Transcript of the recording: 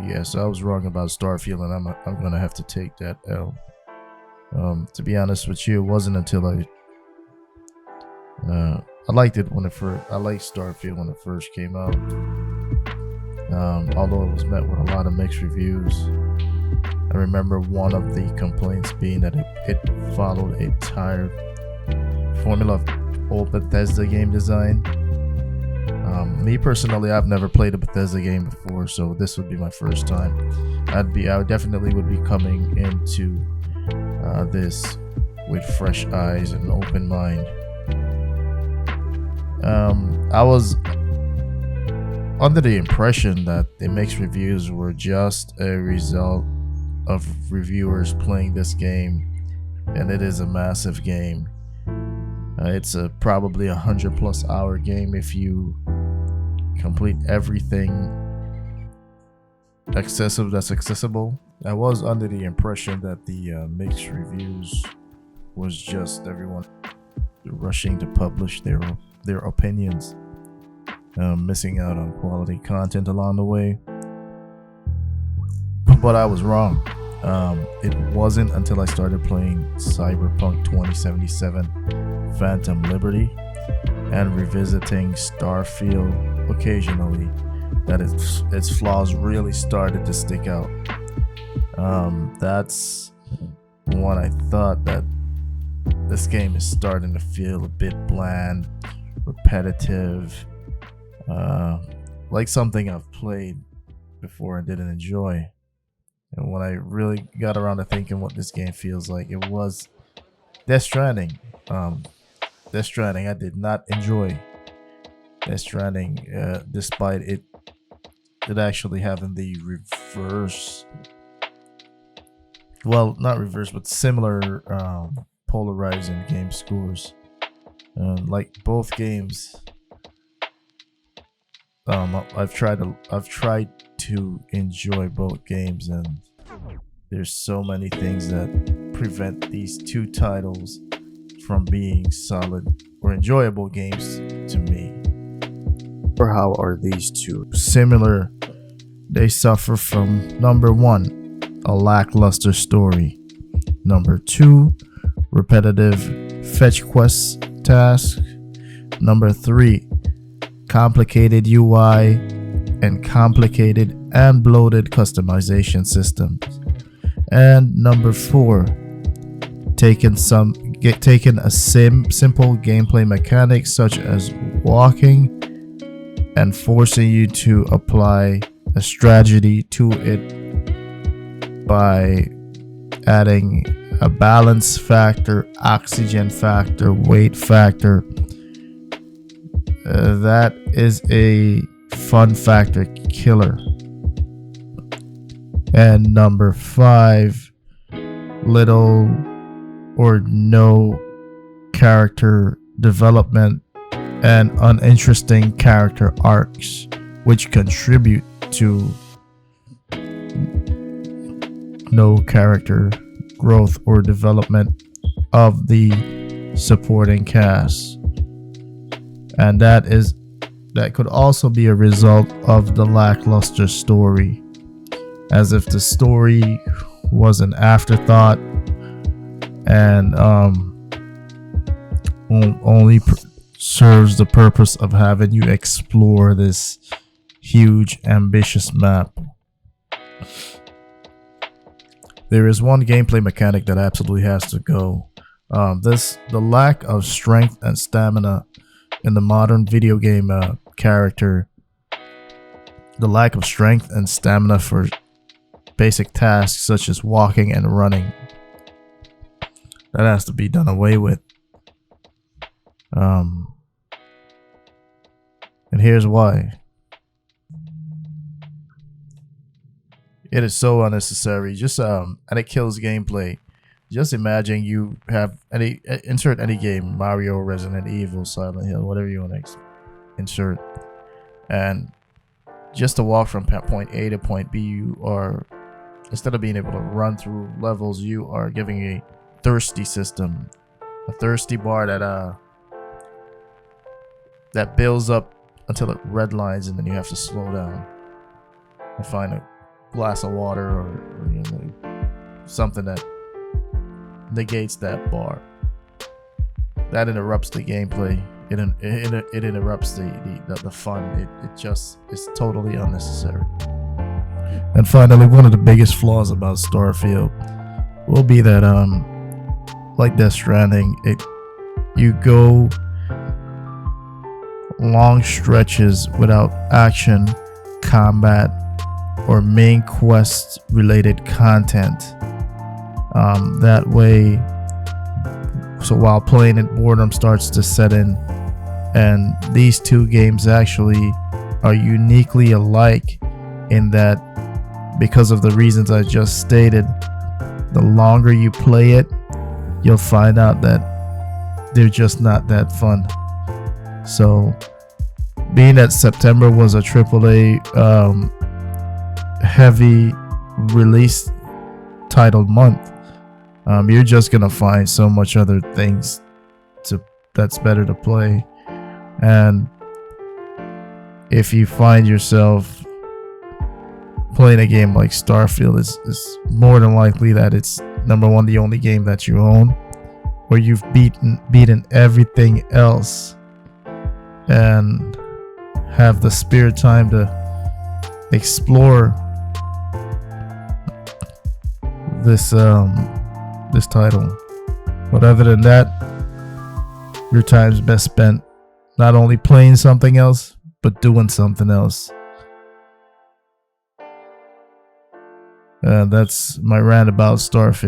Yes, I was wrong about Starfield, and I'm gonna have to take that L. To be honest with you, it wasn't until I liked it when it first. I liked Starfield when it first came out. Although it was met with a lot of mixed reviews. I remember one of the complaints being that it followed a tired formula of old Bethesda game design. Me personally, I've never played a Bethesda game before, so this would be my first time. I definitely would be coming into this with fresh eyes and open mind. I was under the impression that the mixed reviews were just a result of reviewers playing this game, and it is a massive game. It's a probably 100+ hour game if you complete everything that's accessible. I was under the impression that the mixed reviews was just everyone rushing to publish their opinions, missing out on quality content along the way. But I was wrong. It wasn't until I started playing Cyberpunk 2077 Phantom Liberty and revisiting Starfield occasionally that its flaws really started to stick out. That's when I thought that this game is starting to feel a bit bland, repetitive, like something I've played before and didn't enjoy. And when I really got around to thinking what this game feels like, it was Death Stranding. Death Stranding, I did not enjoy Death Stranding, despite it actually having the reverse, well, not reverse, but similar polarizing game scores. Like both games, I've tried to enjoy both games, and there's so many things that prevent these two titles from being solid or enjoyable games to me. Or how are these two similar? They suffer from number one, a lackluster story. Number two, repetitive fetch quest tasks. Number three, complicated UI and complicated and bloated customization systems. And number four, taking a simple gameplay mechanic such as walking and forcing you to apply a strategy to it by adding a balance factor, oxygen factor, weight factor. That is a fun factor killer. And number five, little or no character development and uninteresting character arcs, which contribute to no character growth or development of the supporting cast. And that could also be a result of the lackluster story, as if the story was an afterthought and only serves the purpose of having you explore this huge, ambitious map. There is one gameplay mechanic that absolutely has to go. The lack of strength and stamina in the modern video game character. The lack of strength and stamina for basic tasks such as walking and running. That has to be done away with. And here's why. It is so unnecessary. Just and it kills gameplay. Just imagine you have insert any game, Mario, Resident Evil, Silent Hill, whatever you want to insert, and just to walk from point A to point B, you are, instead of being able to run through levels, you are giving a thirsty system, a thirsty bar that builds up until it redlines, and then you have to slow down and find a glass of water or you know, something that negates that bar. That interrupts the gameplay. It interrupts the fun. It just is totally unnecessary. And finally, one of the biggest flaws about Starfield will be that like Death Stranding, you go long stretches without action, combat, or main quest related content. That way, so while playing it, boredom starts to set in, and these two games actually are uniquely alike in that, because of the reasons I just stated, the longer you play it, you'll find out that they're just not that fun. So being that September was a AAA heavy release titled month, you're just gonna find so much other things that's better to play. And if you find yourself playing a game like Starfield, is more than likely that it's number one, the only game that you own, where you've beaten everything else and have the spare time to explore this title. But other than that, your time's best spent not only playing something else, but doing something else. That's my rant about Starfield.